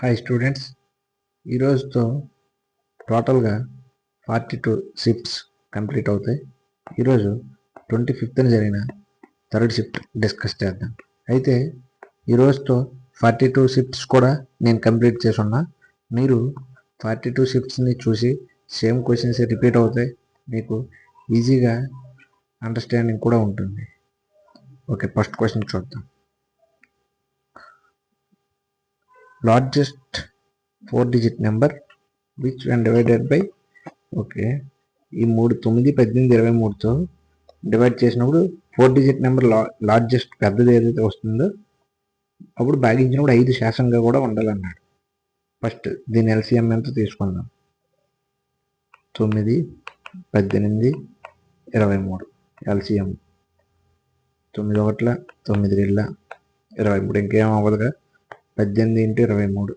Hi students, ఈరోజుతో టోటల్గా 42 shifts complete అవుతాయి. ఈరోజు 25న జరిగిన థర్డ్ షిఫ్ట్ డిస్కస్ చేద్దాం. అయితే ఈరోజుతో 42 షిఫ్ట్స్ కూడా నేను కంప్లీట్ చేసి ఉన్నా. మీరు 42 షిఫ్ట్స్ని చూసి సేమ్ క్వశ్చన్స్ రిపీట్ అవుతాయి, మీకు ఈజీగా అండర్స్టాండింగ్ కూడా ఉంటుంది. ఓకే, ఫస్ట్ క్వశ్చన్ చూద్దాం. Largest 4-digit number which when divided by okay ఈ 3 9 18 23తో డివైడ్ చేసినప్పుడు 4-digit నెంబర్ లార్జెస్ట్ పెద్దది ఏదైతే వస్తుందో అప్పుడు భాగించినప్పుడు 5 శాతంగా కూడా ఉండాలన్నాడు. ఫస్ట్ దీని ఎల్సిఎం ఎంత తీసుకుందాం. 9 18 23 ఎల్సిఎం 9 ఒకట్ల 9 2 23, ఇంకేం అవ్వదుగా. 18 × 23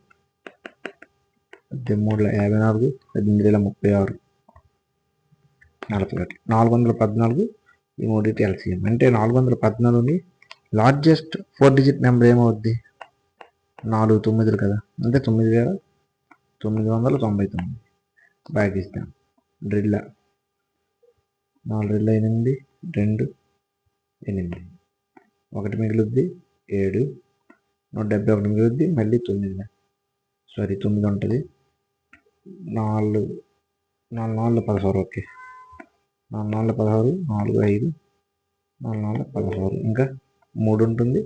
18 54, 18 36 41, 414 ఈ మూడింటి ఎల్సిఎం అంటే 414ని లార్జెస్ట్ 4-digit నెంబర్ ఏమవుద్ది? 4 9 కదా, అంటే 9999 భాగిస్తాం. డ్రిల్ల 4 8 2 8 1 మిగులుద్ది 7, 171 మిగులుద్ది, మళ్ళీ 9 ఉంటుంది. 4 4 16 ఓకే 4 16 4 5 4 16 ఇంకా 3 ఉంటుంది,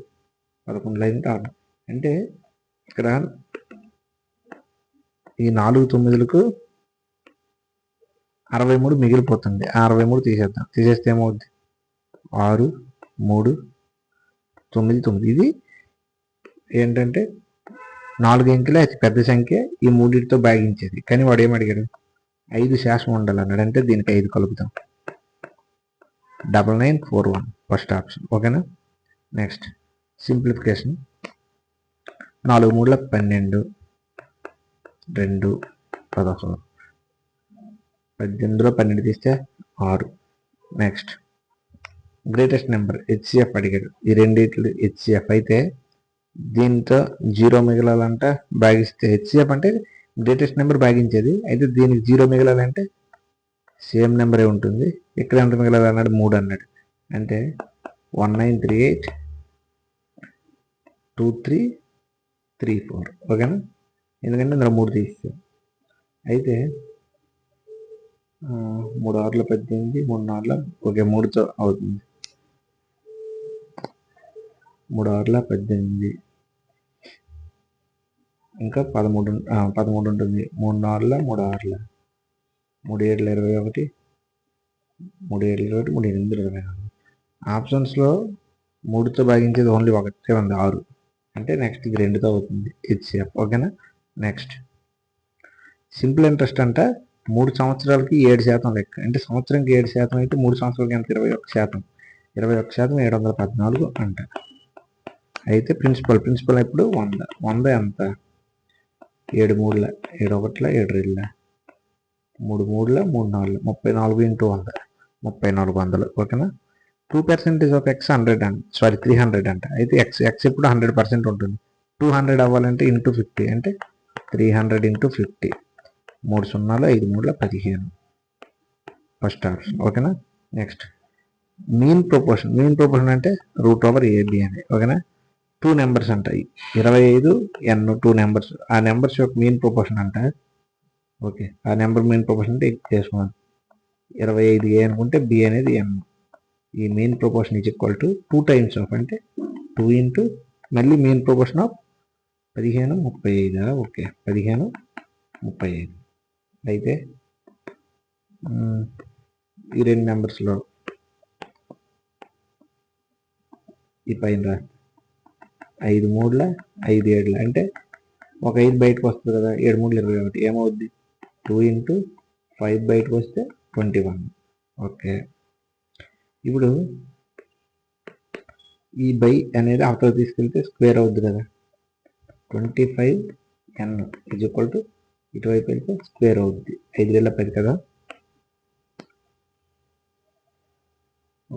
11 అయింది 6. అంటే ఇక్కడ ఈ 4 9లకు 63 మిగిలిపోతుంది. 63 తీసేద్దాం. తీసేస్తే ఏమవుద్ది? 6 3 9 9. ఇది ఏంటంటే 4 అంకెలే అతి పెద్ద సంఖ్య, ఈ మూడింటితో భాగించేది. కానీ వాడు ఏమడిగాడు? 5 శాతం ఉండాలన్నాడు. అంటే దీనికి 5 కలుపుతాం. 9941 ఫస్ట్ ఆప్షన్. ఓకేనా. Next simplification. 4 3 12 2 16 18లో 12 తీస్తే 6. నెక్స్ట్ గ్రేటెస్ట్ నెంబర్ హెచ్సిఎఫ్ అడిగాడు. ఈ రెండిట్లు హెచ్సిఎఫ్ అయితే దీంతో 0 మిగలాలంటే భాగిస్తే హెచ్సిఎఫ్ అంటే గ్రేటెస్ట్ నెంబర్ భాగించేది. అయితే దీనికి 0 మిగలాలంటే సేమ్ నెంబరే ఉంటుంది. ఇక్కడ ఎంత మిగలాలన్నాడు? 3 అన్నాడు. అంటే 1938 2334. ఓకేనా. ఎందుకంటే అందులో 3 తీస్తాం. అయితే 3 6 18 3 4 ఓకే 3తో అవుతుంది. 3 6 18 ఇంకా 13 ఉంటుంది. 3 4 3 6 3 7 21 3 7 21 3 8 24. ఆప్షన్స్లో 3తో భాగించేది ఓన్లీ ఒకటే ఉంది, 6. అంటే నెక్స్ట్ ఇది 2తో అవుతుంది హెచ్సిఎఫ్. ఓకేనా. నెక్స్ట్ సింపుల్ ఇంట్రెస్ట్ అంట 3 సంవత్సరాలకి 7% లెక్క. అంటే సంవత్సరానికి 7% అయితే 3 సంవత్సరాలకి ఎంత? 21%. 21% 714 అంట. అయితే ప్రిన్సిపల్ ఎప్పుడు 100 ఎంత? 7 3 7 1 7 2 3 3 3 4 34 × 100 3400. ఓకేనా. 2% ఆఫ్ x 100 అంట, 300 అంట. అయితే x ఎప్పుడు 100% ఉంటుంది. 200 అవ్వాలంటే ఇంటూ 50 అంటే 300 × 50. 3 0 5 3 15 ఫస్ట్ ఆప్షన్. ఓకేనా. నెక్స్ట్ మీన్ ప్రపోర్షన్ అంటే √AB అని. ఓకేనా. 2 నెంబర్స్ అంటాయి 25 n 2 నెంబర్స్. ఆ నెంబర్స్ యొక్క మీన్ ప్రపోర్షన్ అంట. ఓకే, ఆ నెంబర్ మీన్ ప్రపోర్షన్ అంటే చేసుకోవాలి. 25 A అనుకుంటే B అనేది n. ఈ mean proportion is equal to 2 times of అంటే 2 × మళ్ళీ మీన్ ప్రపోర్షన్ ఆఫ్ 15 35. ఓకే 15 35. అయితే ఈ రెండు నెంబర్స్లో ఈ పైన 5 3 5 7 అంటే ఒక 5 బయటకు వస్తుంది కదా, 7 3 21. ఏమవుద్ది? 2 × 5 బయటకు వస్తే 21. ఓకే, ఇప్పుడు ఈ బై అనేది అవతల తీసుకెళ్తే స్క్వేర్ అవుద్ది కదా. 25n ఈజ్ ఈక్వల్ టు ఇటువైపు వెళ్తే స్క్వేర్ అవుద్ది. 5 2 10 కదా.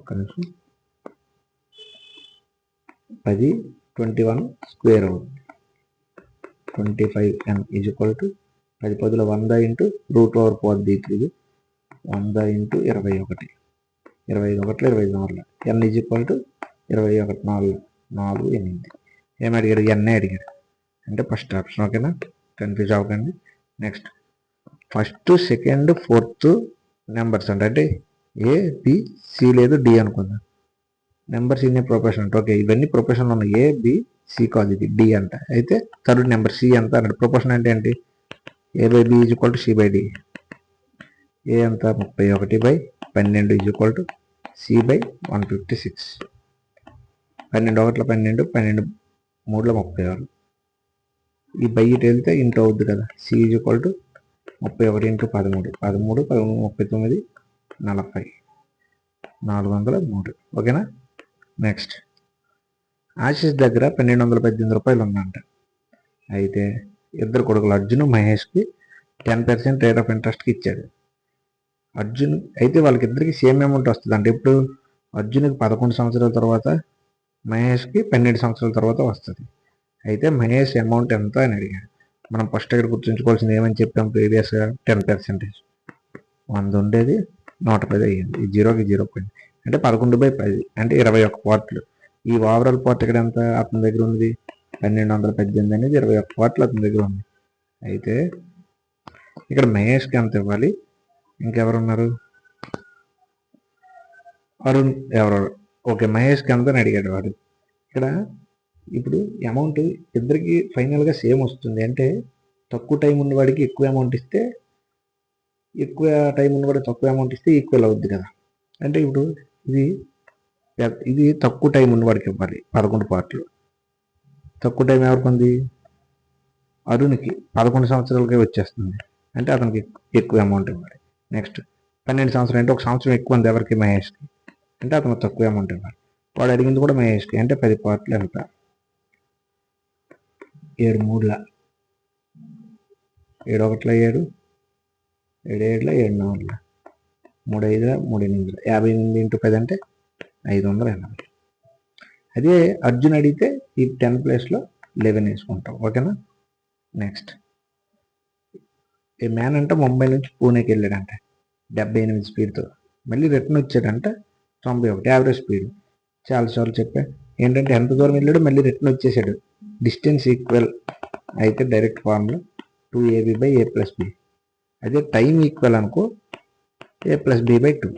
ఒక్క నిమిషం. 10 21 స్క్వేర్ అవుద్ది. 25n ఈజ్ ఈక్వల్ టు 10 పదుల 100 ఇంటూ రూట్ ఓవర్ పోద్ది ఇది 100 ఇంటూ 21 25 ఒకటి 24 n ఈజ్ ఈక్వల్ టు 21 4 8 ఏం అడిగాడు ఎన్నే అడిగాడు అంటే ఫస్ట్ ఆప్షన్ ఓకేనా కన్ఫ్యూజ్ అవ్వకండి next first second fourth numbers అంటే ఏ బి సి లేదు డి అనుకుందాం నెంబర్స్ ఇన్ని ప్రొపోర్షన్ అంటే ఓకే ఇవన్నీ ప్రొపోర్షన్ ఉన్నాయి ఏ బి సి కాదు ఇది డి అంట అయితే థర్డ్ నెంబర్ సి ఎంత అన్నాడు ప్రొపోర్షన్ అంటే ఏంటి A by B is equal to C by D A ఎంత 31/12 is equal to C by 156 12 ఒకట్ల 12 12 3లో 36 ఈ బై ఇటు వెళ్తే ఇంటూ అవుద్ది కదా C is equal to 31 into 13 13 39 40 403 ఓకేనా నెక్స్ట్ ఆశీష్ దగ్గర 1218 రూపాయలు ఉందంట అయితే ఇద్దరు కొడుకులు అర్జున్ మహేష్కి 10% రేట్ ఆఫ్ ఇంట్రెస్ట్కి ఇచ్చాడు అర్జున్ అయితే వాళ్ళకిద్దరికి సేమ్ అమౌంట్ వస్తుంది అంటే ఇప్పుడు అర్జున్కి 11 సంవత్సరాల తర్వాత మహేష్కి 12 సంవత్సరాల తర్వాత వస్తుంది అయితే మహేష్ అమౌంట్ ఎంత అని అడిగాడు మనం ఫస్ట్ ఇక్కడ గుర్తుంచుకోవాల్సింది ఏమని చెప్పాం ప్రీవియస్గా 10% 100 ఉండేది 110 అయ్యింది ఈ 0కి 0 పోయింది అంటే 11/10 అంటే 21 పార్ట్లు ఈ ఓవరాల్ పార్ట్ ఇక్కడ ఎంత అతని దగ్గర ఉంది 1218 అనేది 21 పార్ట్లు అతని దగ్గర ఉంది అయితే ఇక్కడ మహేష్కి ఎంత ఇవ్వాలి ఇంకెవరున్నారు అరుణ్ ఎవరు ఓకే మహేష్కి ఎంత అని అడిగాడు వాడు ఇక్కడ ఇప్పుడు అమౌంట్ ఇద్దరికి ఫైనల్గా సేమ్ వస్తుంది అంటే తక్కువ టైం ఉన్నవాడికి ఎక్కువ అమౌంట్ ఇస్తే ఎక్కువ టైం ఉన్నవాడికి తక్కువ అమౌంట్ ఇస్తే ఈక్వల్ అవుద్ది కదా అంటే ఇప్పుడు ఇది తక్కువ టైం ఉన్నవాడికి ఇవ్వాలి 11 పార్ట్లు తక్కువ టైం ఎవరికి ఉంది అరుణ్కి 11 సంవత్సరాలకే వచ్చేస్తుంది అంటే అతనికి ఎక్కువ అమౌంట్ ఇవ్వాలి నెక్స్ట్ 12 సంవత్సరాలు అంటే ఒక సంవత్సరం ఎక్కువ ఉంది ఎవరికి మహేష్కి అంటే అతను తక్కువ అమౌంట్ ఇవ్వాలి వాడు అడిగింది కూడా మహేష్కి అంటే 10 పార్ట్లు ఎంత 7 3ల 7 ఒకట్ల 7 7 7ల 7 4ల 3 5ల 3 8ల 58 ఇంటూ 10 అంటే 580 అదే అర్జున్ అడిగితే ఈ 10 ప్లేస్లో 11 వేసుకుంటాం ఓకేనా నెక్స్ట్ ఈ మ్యాన్ అంటే ముంబై నుంచి పూణేకి వెళ్ళాడంట 78 స్పీడ్తో మళ్ళీ రిటర్న్ వచ్చాడంట 91 యావరేజ్ స్పీడ్ చాలాసార్లు చెప్పా ఏంటంటే ఎంత దూరం వెళ్ళాడు మళ్ళీ రిటర్న్ వచ్చేసాడు డిస్టెన్స్ ఈక్వల్ అయితే డైరెక్ట్ ఫార్ములా 2ab/a+b అదే టైం ఈక్వల్ అనుకో a+b/2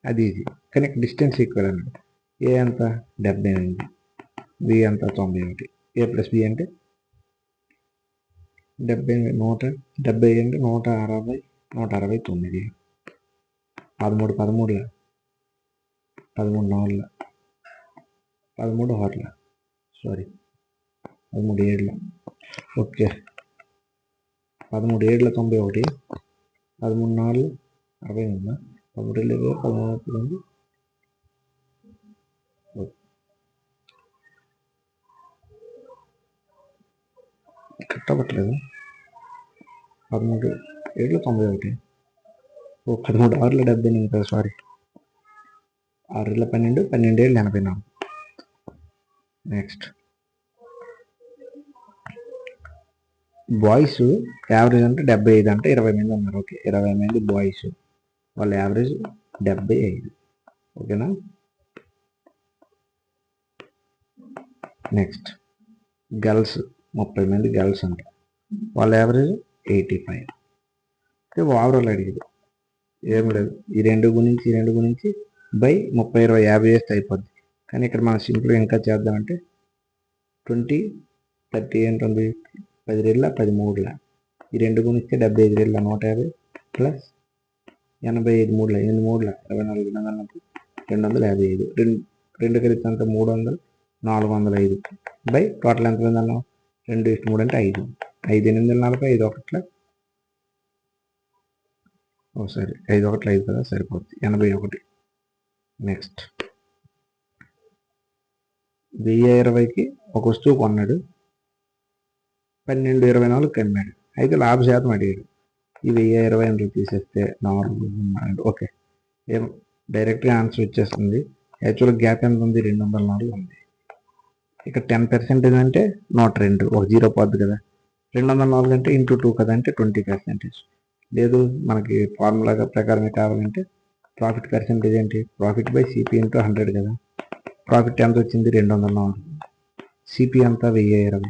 అది ఇది కానీ డిస్టెన్స్ ఈక్వల్ అన్నాడు ఏ అంత 78 బి అంత 91 a+b అంటే 70 170 అంటే 160 169 13 13ల 13 4ల 13 6ల సారీ 13 7ల ఓకే 13 7ల 91 13 4ల 60 13 7 13 కట్ అవ్వట్లేదు 13 7ల 91 13 6ల 78 కదా సారీ 6 12 12 7 84 నెక్స్ట్ బాయ్స్ యావరేజ్ అంటే 75 అంటే 20 మంది ఉన్నారు ఓకే 20 మంది బాయ్స్ వాళ్ళ యావరేజ్ 75 ఓకేనా నెక్స్ట్ గర్ల్స్ 30 మంది గర్ల్స్ అంట వాళ్ళ యావరేజ్ 85 అంటే ఓవరాల్ అడిగింది ఏం లేదు ఈ రెండు గురించి బై 30 20 50 వేస్తే అయిపోద్ది కానీ ఇక్కడ మనం సింపుల్గా ఇంకా చేద్దామంటే 20 30 ఏంటుంది 10 రెళ్ళ 13ల ఈ రెండు గుణిస్తే 75 రెళ్ళ 150 ప్లస్ 85 3ల 8 3ల 24 255 రెండు కలిపి అంత 300 405 బై టోటల్ ఎంత ఉందన్నాం 2:3 అంటే 5 5 8 40 5 1 సరే 5 1 5 కదా సరిపోద్ది 81 నెక్స్ట్ 1020కి ఒక వస్తువు కొన్నాడు 1224 అమ్మాడు అయితే లాభ శాతం అడిగాడు ఈ 1020 అందులో తీసేస్తే 4 ఓకే ఏం డైరెక్ట్గా ఆన్సర్ వచ్చేస్తుంది యాక్చువల్గా గ్యాప్ ఎంత ఉంది 204 ఉంది ఇక్కడ 10% అంటే 102 ఒక 0 పోద్ది కదా 204 అంటే ఇంటూ 2 కదా, అంటే 20%. లేదు మనకి ఫార్ములా ప్రకారమే కావాలంటే ప్రాఫిట్ పర్సెంటేజ్ ఏంటి, ప్రాఫిట్ బై సిపి ఇంటూ 100 కదా. ప్రాఫిట్ ఎంత వచ్చింది, 204. సిపి అంతా 1020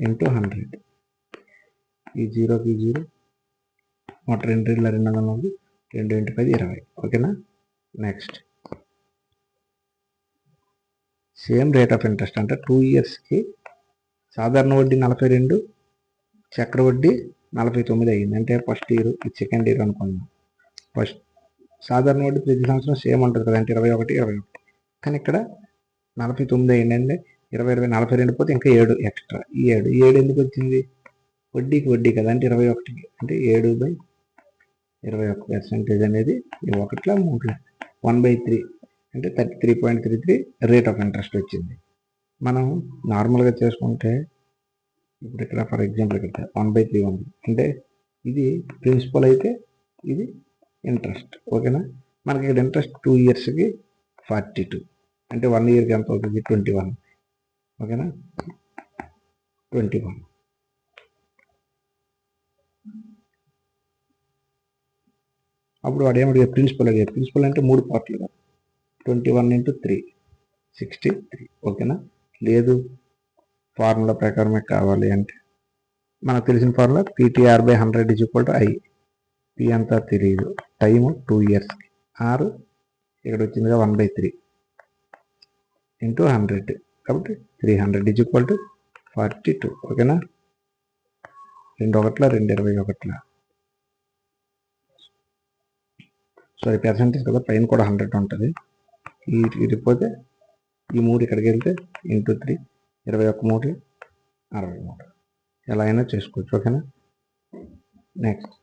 ఇంటూ 100. ఈ 0కి 0, 102 204, 2 ఇంటూ 10 20. ఓకేనా. Next same rate of interest అంటే 2 ఇయర్స్కి సాధారణ వడ్డీ 42, చక్ర వడ్డీ 49 అయ్యింది. అంటే ఫస్ట్ ఇయర్, సెకండ్ ఇయర్ అనుకున్నాం. ఫస్ట్ సాధారణ వడ్డీ ప్రతి సంవత్సరం సేమ్ ఉంటుంది కదా, అంటే 21. కానీ ఇక్కడ 49 అయిందంటే 20 42 పోతే ఇంకా 7 ఎక్స్ట్రా. ఈ 7 ఎందుకు వచ్చింది, వడ్డీకి వడ్డీ కదా, అంటే 21కి, అంటే 7/21% అనేది 1/3 1/3 అంటే 33.33 రేట్ ఆఫ్ ఇంట్రెస్ట్ వచ్చింది. మనం నార్మల్గా చేసుకుంటే ఇప్పుడు ఇక్కడ ఫర్ ఎగ్జాంపుల్ ఇక్కడ 1/3 ఉంది అంటే ఇది ప్రిన్సిపల్ అయితే ఇది ఇంట్రెస్ట్. ఓకేనా. మనకి ఇక్కడ ఇంట్రెస్ట్ 2 ఇయర్స్కి 42 అంటే 1 ఇయర్కి ఎంత అవుతుంది, 21. ఓకేనా, 21. అప్పుడు వాడు ఏమడిగా, ప్రిన్సిపల్ అడిగారు. ప్రిన్సిపల్ అంటే 3 పార్ట్లు కదా, 21 ఇంటూ 3 63. ఓకేనా. లేదు ఫార్ములా ప్రకారమే కావాలి అంటే మనకు తెలిసిన ఫార్ములా PTR/100 I. పి అంతా తెలియదు, టైము 2 ఇయర్స్కి, ఆరు ఇక్కడ వచ్చిందిగా 1/3 ఇంటూ 100 కాబట్టి 300 42. ఓకేనా. 2 1 2 21 సారీ పర్సెంటేజ్ కదా, పైన కూడా 100 ఉంటుంది. ఇది పోతే ఈ 3 ఇక్కడికి వెళ్తే ఇంటూ 3 21 63. ఎలా అయినా చేసుకోవచ్చు. ఓకేనా. నెక్స్ట్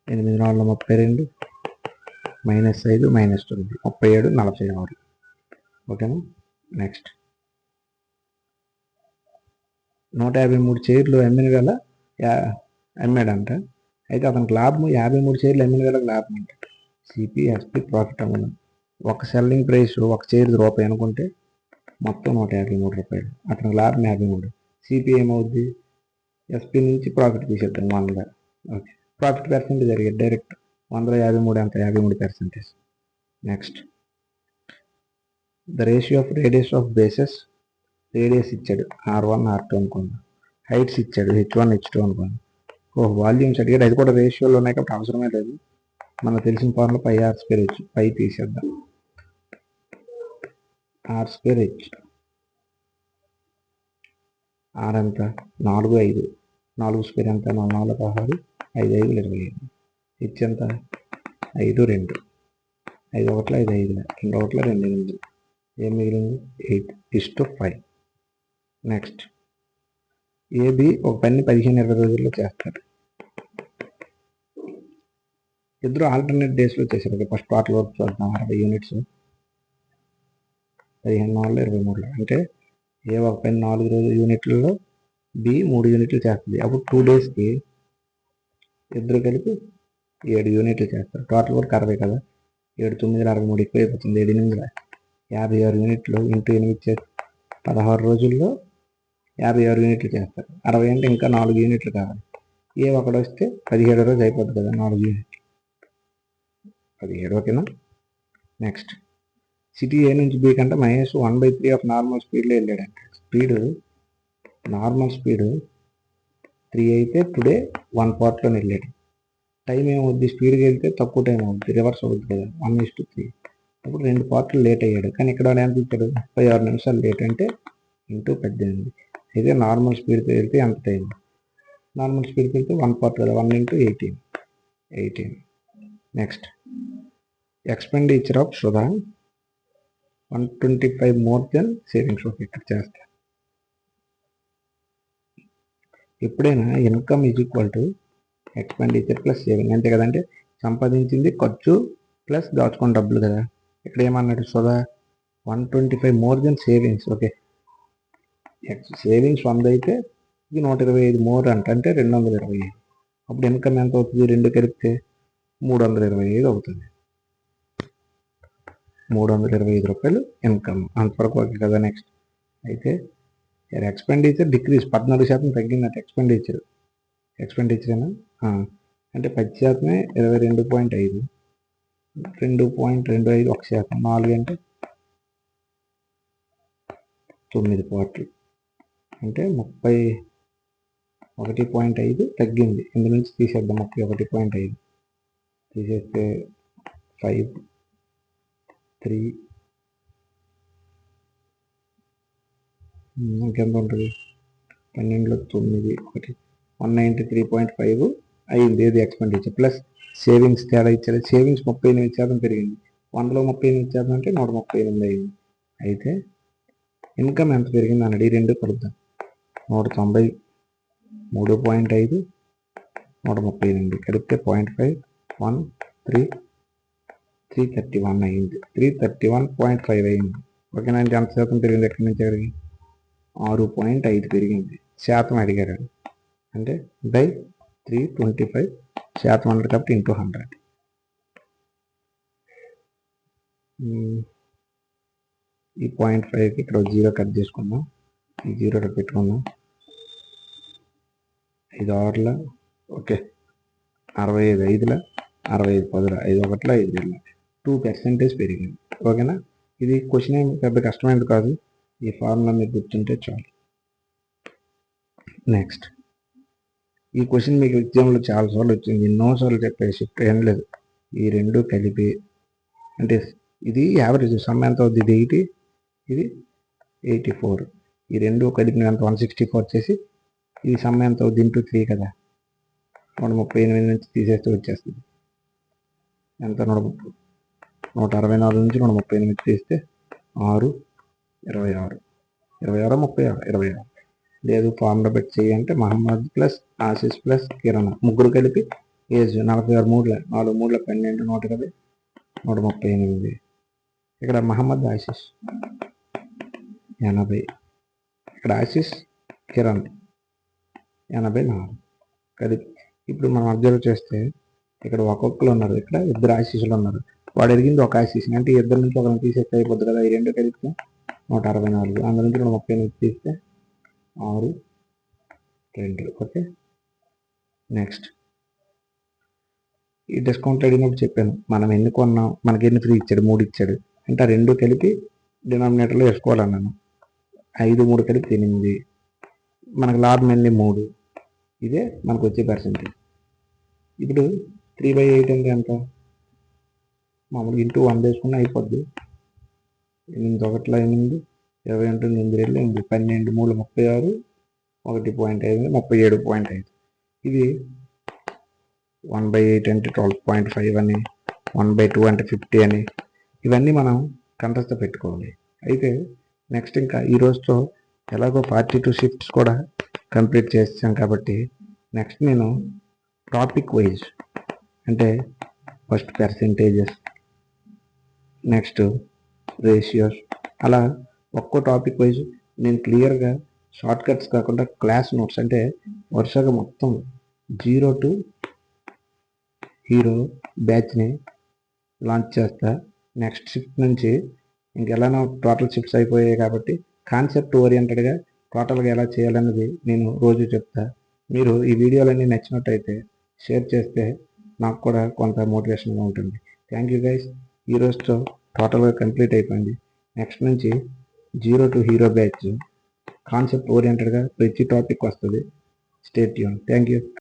8 4 32 -5 -9 37 46. ఓకేనా. నెక్స్ట్ 153 షేర్లు అమ్మిన వేళ అమ్మాడంట. అయితే అతనికి లాభం 53 షేర్లు అమ్మిన వేళ లాభం అంట. CP SP profit amount. ఒక సెల్లింగ్ ప్రైస్ ఒక షేర్ రూపాయి అనుకుంటే మొత్తం 153 రూపాయలు. అతనికి లాభం 53. సిపి ఏమవుద్ది, ఎస్పి నుంచి ప్రాఫిట్ తీసేద్దాం 100. ఓకే, ప్రాఫిట్ పర్సెంటేజ్ జరిగేది డైరెక్ట్ 153 ఎంత, 53%. Next the ratio of radius of bases. Radius ఇచ్చాడు R1 R2 అనుకోండి, హైట్స్ ఇచ్చాడు H1 H2 అనుకోండి. వాల్యూమ్స్ అడిగాడు, అది కూడా రేషియోలో ఉన్నాయి కాబట్టి అవసరమే లేదు. మనకు తెలిసిన ఫార్ములా πr² H. పై తీసేద్దాం, r² H. R ఎంత, 4 5, 4² ఎంత, 4 16, 5 5 25. H ఎంత, 5 2, 5 1 5 5, 2 1 2 8. ఏం మిగిలింది, 8:5. నెక్స్ట్ ఏబి ఒక పని 15-20 రోజుల్లో చేస్తారు. ఇద్దరు ఆల్టర్నేట్ డేస్లో చేశారు. ఫస్ట్ క్వార్టర్ వర్క్ చూద్దాం. 60 యూనిట్స్ 15 4 23. అంటే ఏ ఒక పని 4 యూనిట్లలో బి 3 యూనిట్లు చేస్తుంది. అప్పుడు 2 డేస్కి ఇద్దరు కలిపి 7 యూనిట్లు చేస్తారు. టోటల్ వర్క్ 60 కదా, 7 9 63 ఎక్కువ అయిపోతుంది. 7 8 56 యూనిట్లు ఇంటూ 8 చేసి 16 రోజుల్లో 56 యూనిట్లు చేస్తారు. 60 అంటే ఇంకా 4 యూనిట్లు కావాలి. ఏ ఒకటి వస్తే 17 రోజు అయిపోతుంది కదా, 4 యూనిట్లు 17. ఓకేనా. నెక్స్ట్ సిటీ ఏ నుంచి బి కంటే -1/3 ఆఫ్ నార్మల్ స్పీడ్లో వెళ్ళాడంటే, స్పీడ్ నార్మల్ స్పీడ్ 3 అయితే టుడే 1 పార్ట్లో వెళ్ళాడు. టైం ఏమవుద్ది, స్పీడ్కి వెళ్తే తక్కువ టైం అవుద్ది, రివర్స్ అవుద్ది కదా, 1:3. అప్పుడు 2 పార్ట్లు లేట్ అయ్యాడు. కానీ ఇక్కడ ఎంత ఇచ్చాడు, 36 నిమిషాలు లేట్, అంటే ఇంటూ 18. అయితే నార్మల్ స్పీడ్కి వెళ్తే ఎంత టైం, నార్మల్ స్పీడ్కి వెళ్తే 1 పార్ట్ కదా, 1 × 18. Next expenditure of Sudha 125 more than savings. Okay, ఇక్కడ చేస్తా. ఎప్పుడైనా income is equal to expenditure plus saving, అంతే కదంటే సంపాదించింది ఖర్చు ప్లస్ దాచుకున్న డబ్బులు కదా. ఇక్కడ ఏమన్నాడు, Sudha 125 more than savings. Okay, savings 100 అయితే ఇది 125 మోర్ అంటే 225. అప్పుడు ఇన్కమ్ ఎంత అవుతుంది, 2 కలిపితే 325 అవుతుంది. 325 రూపాయలు ఇన్కమ్. అంతవరకు ఓకే కదా. నెక్స్ట్ అయితే ఎక్స్పెండిచర్ డిక్రీజ్ 14% తగ్గిందట ఎక్స్పెండిచర్ అయినా అంటే 10% 22.5 2.25 1%, 4 అంటే 9 పార్ట్లు అంటే 31.5 తగ్గింది. ఇందు నుంచి తీసేద్దాం 31.5 తీసేస్తే 5 3 ఇంకెంత ఉంటుంది 12లో 9 1 193.5 అయింది. ఏది ఎక్స్పెండిచర్ ప్లస్ సేవింగ్స్ తేడా ఇచ్చారు. సేవింగ్స్ 38% పెరిగింది. 100లో 38% అంటే 138 అయింది. అయితే ఇన్కమ్ ఎంత పెరిగింది అన్నది ఈ రెండు కలుద్దాం. 190 3.5 138 కలిపితే 0.5 1 3 331 అయింది. 331.5 అయింది. ఓకేనా. అంటే ఎంత శాతం పెరిగింది? ఎక్కడి నుంచి పెరిగింది? 6.5 పెరిగింది. శాతం అడిగారు అంటే బై 325 శాతం అన్నారు కాబట్టి ఇంటూ 100. ఈ 0.5కి ఇక్కడ 0 కట్ చేసుకుందాం. ఈ 0 పెట్టుకుందాం. 5 6ల ఓకే 65 5ల 65 10ల 5 1ల 5 2ల 2% పెరిగింది. ఓకేనా. ఇది క్వశ్చన్ ఏం పెద్ద కష్టమైనది కాదు. ఈ ఫార్ములా మీరు గుర్తుంటే చాలు. నెక్స్ట్ ఈ క్వశ్చన్ మీకు ఎగ్జామ్లో చాలాసార్లు వచ్చింది. ఎన్నోసార్లు చెప్పే షిఫ్ట్ ఏం లేదు. ఈ రెండు కలిపి అంటే ఇది యావరేజ్ సమ్ ఎంత అవుతుంది? ఇది 80 ఇది 84. ఈ రెండు కలిపిన ఎంత 164 చేసి ఈ సమ్ ఎంత అవుతుంది? ఇంటూ 3 కదా 138 నుంచి తీసేస్తే వచ్చేస్తుంది. ఎంత 164 నుంచి 138 తీస్తే 6 26 26 లేదు ఫార్ములా పెట్టి చేయంటే మహమ్మద్ ప్లస్ ఆశీష్ ప్లస్ కిరణ్ ముగ్గురు కలిపి ఏజ్ 46 3ల 4 3ల 12 120 138. ఇక్కడ మహమ్మద్ ఆశీష్ 80, ఇక్కడ ఆశీష్ కిరణ్ 84 కలిపి. ఇప్పుడు మనం అబ్జర్వ్ చేస్తే ఇక్కడ ఒక్కొక్కరు ఉన్నారు, ఇక్కడ ఇద్దరు ఆశీస్సులు ఉన్నారు. వాడు ఎరిగింది ఒక ఆశీస్సుని అంటే ఇద్దరు నుంచి ఒకరిని తీసేస్తే అయిపోద్ది కదా. ఈ రెండు కలిపితే 164, అందులో నుంచి 138 తీస్తే 6 2. ఓకే. నెక్స్ట్ ఈ డిస్కౌంట్ అడిగినప్పుడు చెప్పాను మనం ఎన్ని కొన్నాం, మనకి ఎన్ని ఫ్రీ ఇచ్చాడు? 3 ఇచ్చాడు అంటే ఆ రెండు కలిపి డినామినేటర్లో వేసుకోవాలన్నాను. 5 3 కలిపి 8, మనకు లాభం ఎన్ని? 3. ఇదే మనకు వచ్చే పర్సెంటేజ్. ఇప్పుడు 3/8 అంటే ఎంత? మామూలుగా ఇంటూ 100 వేసుకున్నా అయిపోద్ది. 8 1ల 8 20 ఉంటుంది 8 2 8 12 3 36 1.5 37.5. ఇది 1/8 అంటే 12.5 అని, 1/2 అంటే 50 అని, ఇవన్నీ మనం కంఠస్థ పెట్టుకోవాలి. అయితే నెక్స్ట్ ఇంకా ఈ రోజుతో ఎలాగో 42 షిఫ్ట్స్ కూడా కంప్లీట్ చేసాం కాబట్టి నెక్స్ట్ నేను టాపిక్ వైజ్ అంటే ఫస్ట్ పర్సెంటేజెస్, నెక్స్ట్ రేషియోస్, అలా ఒక్కో టాపిక్ వైజ్ నేను క్లియర్గా షార్ట్ కట్స్ కాకుండా క్లాస్ నోట్స్ అంటే వరుసగా మొత్తం 0 to హీరో బ్యాచ్ని లాంచ్ చేస్తా. నెక్స్ట్ షిఫ్ట్ నుంచి ఇంకెలానో టోటల్ షిఫ్ట్స్ అయిపోయాయి కాబట్టి కాన్సెప్ట్ ఓరియంటెడ్గా టోటల్గా ఎలా చేయాలన్నది నేను రోజు చెప్తా. మీరు ఈ వీడియోలన్నీ నచ్చినట్టయితే షేర్ చేస్తే నాకు కూడా కొంత మోటివేషన్గా ఉంటుంది. Thank you guys. ఈ రోజుతో టోటల్గా కంప్లీట్ అయిపోయింది. నెక్స్ట్ నుంచి 0 to హీరో బ్యాచ్ కాన్సెప్ట్ ఓరియంటెడ్గా ప్రతి టాపిక్ వస్తుంది. Stay tune. Thank you.